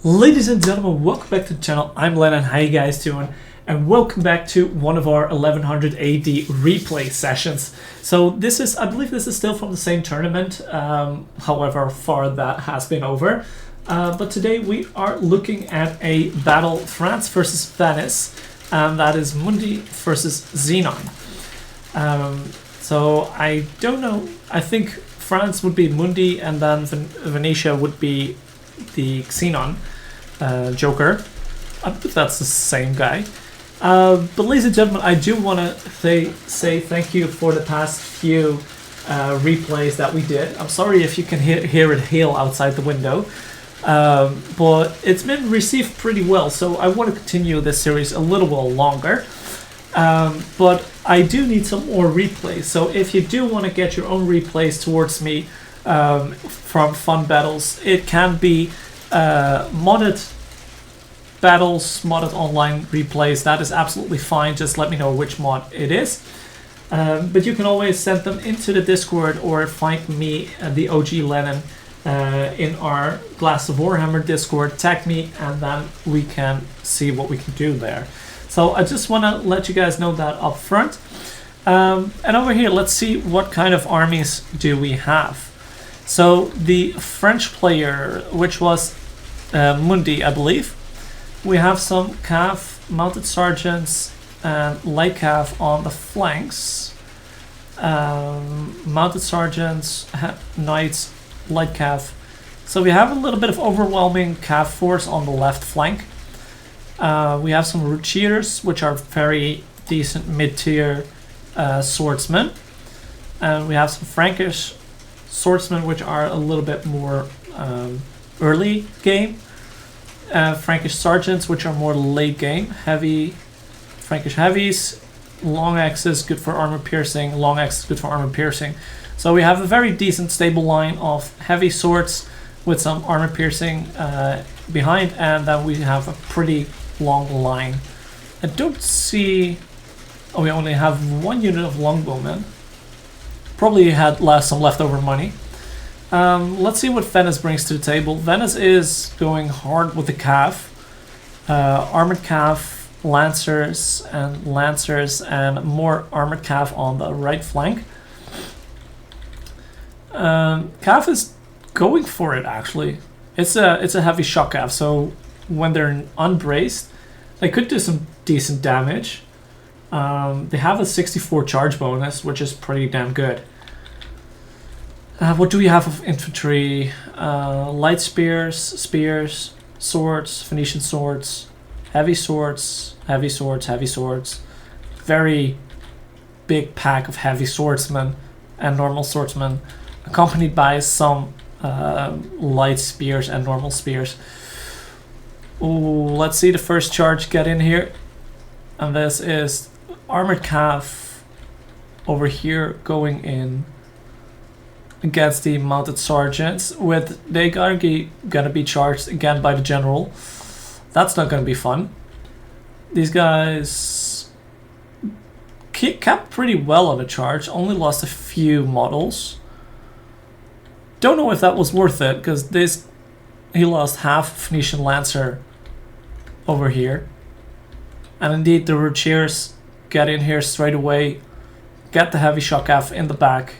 Ladies and gentlemen, welcome back to the channel. I'm Lanon. How you guys doing? And welcome back to one of our 1100 AD replay sessions. So this is, I believe this is still from the same tournament, however far that has been over. But today we are looking at a battle, France versus Venice, and that is Mundi versus Xenon. So I don't know, I think France would be Mundi and then Venetia would be the Xenon Joker. I believe that's the same guy. But ladies and gentlemen, I do want to say thank you for the past few replays that we did. I'm sorry if you can hear it hail outside the window. But it's been received pretty well, so I want to continue this series a little while longer. But I do need some more replays, so if you do want to get your own replays towards me from fun battles, it can be modded battles, modded online replays. That is absolutely fine. Just let me know which mod it is. But you can always send them into the Discord or find me, the OG Lanon, in our Glass of Warhammer Discord. Tag me and then we can see what we can do there. So I just want to let you guys know that up front. And over here, let's see what kind of armies do we have. So the French player, which was Mundi, I believe. We have some Cav, Mounted Sergeants, and Light Cav on the flanks. Mounted Sergeants, Knights, Light Cav. So we have a little bit of overwhelming Cav force on the left flank. We have some Routiers, which are very decent mid-tier swordsmen. And we have some Frankish swordsmen, which are a little bit more early game. Frankish sergeants, which are more late game. Heavy Frankish heavies, long axes, good for armor piercing. Long axes, good for armor piercing. So we have a very decent stable line of heavy swords with some armor piercing behind, and then we have a pretty long line. I don't see. Oh, we only have one unit of longbowmen. Probably had some leftover money. Let's see what Venice brings to the table. Venice is going hard with the Cav. Armored Cav, Lancers, and more Armored Cav on the right flank. Cav is going for it, actually. It's a heavy shock Cav, so when they're unbraced, they could do some decent damage. They have a 64 charge bonus, which is pretty damn good. What do we have of infantry? Light spears, swords, Phoenician swords, heavy swords, heavy swords, heavy swords. Very big pack of heavy swordsmen and normal swordsmen, accompanied by some light spears and normal spears. Ooh, let's see the first charge get in here. And this is Armored Cav over here going in against the Mounted Sergeants. They gonna be charged again by the General. That's not gonna be fun. These guys kept pretty well on the charge, only lost a few models. Don't know if that was worth it, because he lost half Phoenician Lancer over here. And indeed the Routiers get in here straight away, get the heavy shock F in the back.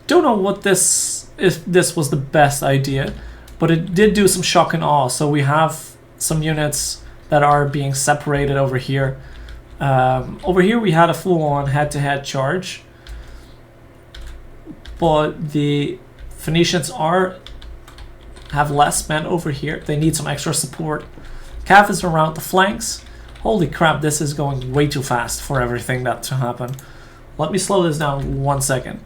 Don't know if this was the best idea, but it did do some shock and awe. So we have some units that are being separated over here. Over here we had a full-on head-to-head charge, but the Phoenicians have less men over here. They need some extra support. Cav is around the flanks. Holy crap, this is going way too fast for everything that to happen. Let me slow this down 1 second.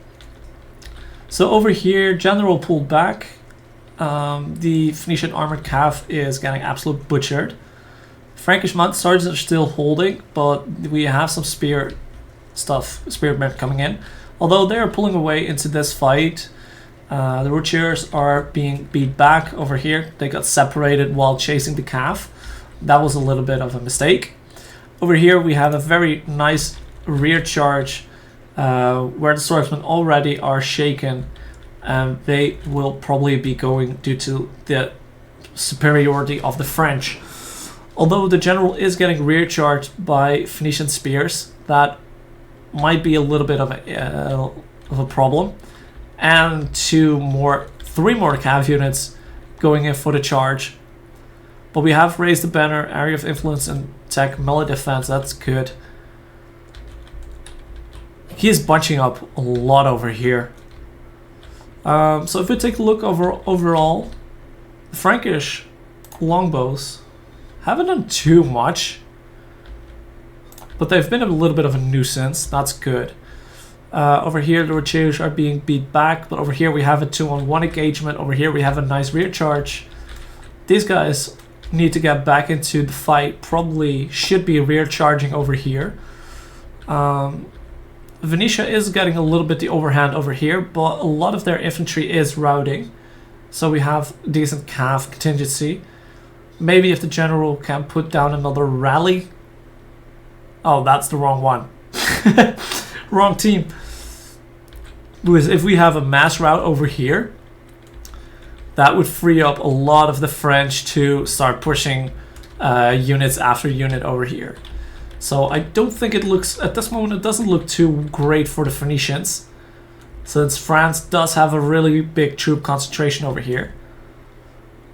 So over here, General pulled back. The Phoenician Armored Cav is getting absolute butchered. Frankish Mounted Sergeants are still holding, but we have some spearmen coming in. Although they are pulling away into this fight, the Routiers are being beat back over here. They got separated while chasing the Cav. That was a little bit of a mistake. Over here we have a very nice rear charge where the swordsmen already are shaken. They will probably be going due to the superiority of the French. Although the general is getting rear charged by Phoenician spears, that might be a little bit of a problem. And three more cav units going in for the charge. But we have raised the banner, area of influence and tech, melee defense, that's good. He is bunching up a lot over here. So if we take a look overall, the Frankish longbows haven't done too much, but they've been a little bit of a nuisance. That's good. Over here the Rochers are being beat back, but over here we have a 2-on-1 engagement. Over here we have a nice rear charge. These guys need to get back into the fight. Probably should be rear charging over here. Venetia is getting a little bit the overhand over here, but a lot of their infantry is routing. So we have decent cav contingency. Maybe if the general can put down another rally. Oh, that's the wrong one. Wrong team. Because if we have a mass rout over here, that would free up a lot of the French to start pushing units after unit over here. So I don't think it looks, at this moment, it doesn't look too great for the Phoenicians, since France does have a really big troop concentration over here.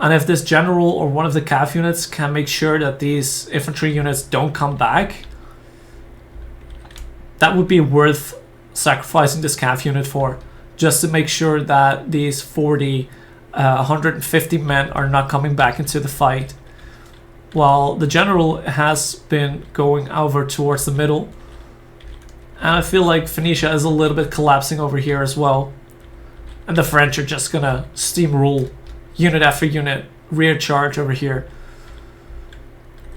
And if this general or one of the cav units can make sure that these infantry units don't come back, that would be worth sacrificing this cav unit for, just to make sure that these 150 men are not coming back into the fight. While the general has been going over towards the middle. And I feel like Phoenicia is a little bit collapsing over here as well. And the French are just gonna steamroll unit after unit, rear charge over here.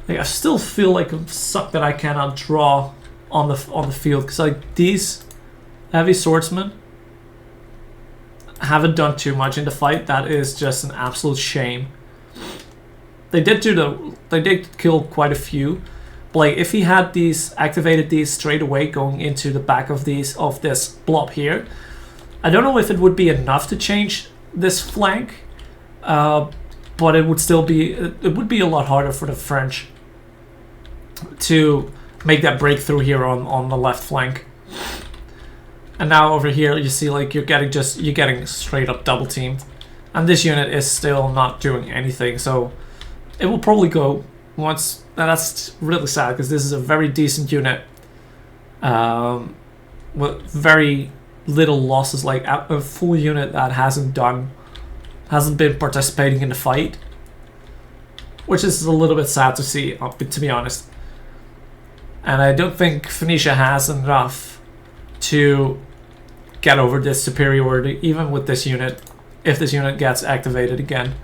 Like, I still feel like I'm sucked that I cannot draw on the field, because like these heavy swordsmen haven't done too much in the fight. That is just an absolute shame. They did kill quite a few, but like if he had activated these straight away going into the back of this blob here, I don't know if it would be enough to change this flank, but it would be a lot harder for the French to make that breakthrough here on the left flank. And now over here you see like you're getting straight up double teamed, and this unit is still not doing anything. So it will probably go once. That's really sad, because this is a very decent unit with very little losses, like a full unit that hasn't been participating in the fight, which is a little bit sad to see, to be honest. And I don't think Phoenicia has enough to get over this superiority, even with this unit, if this unit gets activated again.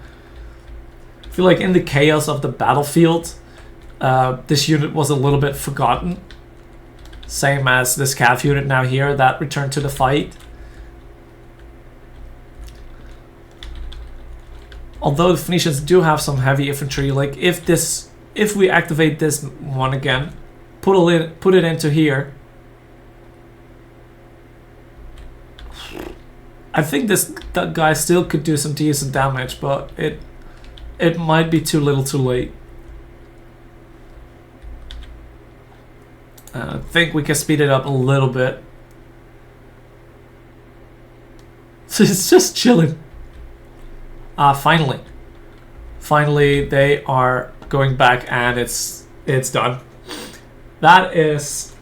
I feel like in the chaos of the battlefield, this unit was a little bit forgotten. Same as this cav unit now here that returned to the fight. Although the Phoenicians do have some heavy infantry, like if we activate this one again, put it into here, I think that guy still could do some decent damage, but it might be too little too late. I think we can speed it up a little bit. So it's just chilling. Finally they are going back, and it's done. That is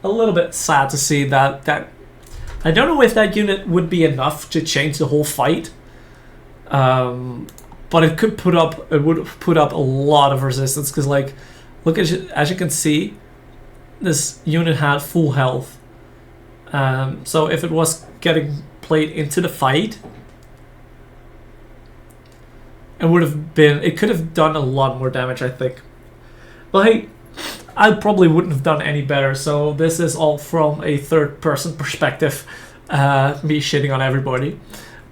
a little bit sad to see. That I don't know if that unit would be enough to change the whole fight, but it would put up a lot of resistance, because like look at it, as you can see, this unit had full health. So if it was getting played into the fight, it could have done a lot more damage, I think. But hey, I probably wouldn't have done any better, so this is all from a third-person perspective, me shitting on everybody.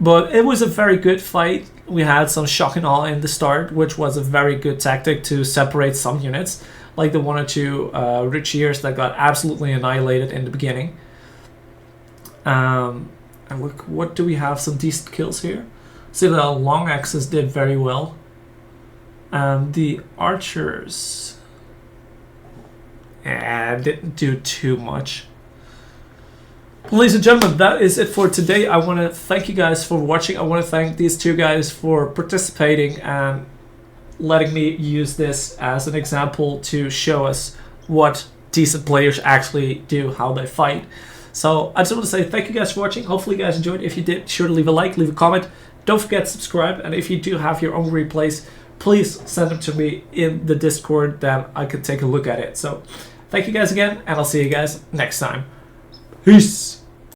But it was a very good fight. We had some shock and awe in the start, which was a very good tactic to separate some units, like the one or two Richiers that got absolutely annihilated in the beginning. And look, what do we have? Some decent kills here. See, the long axes did very well. The archers didn't do too much. Ladies and gentlemen, that is it for today. I want to thank you guys for watching. I want to thank these two guys for participating and letting me use this as an example to show us what decent players actually do, how they fight. So I just want to say thank you guys for watching. Hopefully you guys enjoyed. If you did, be sure to leave a like, leave a comment. Don't forget to subscribe. And if you do have your own replays, please send them to me in the Discord, then I can take a look at it. So thank you guys again, and I'll see you guys next time. Peace!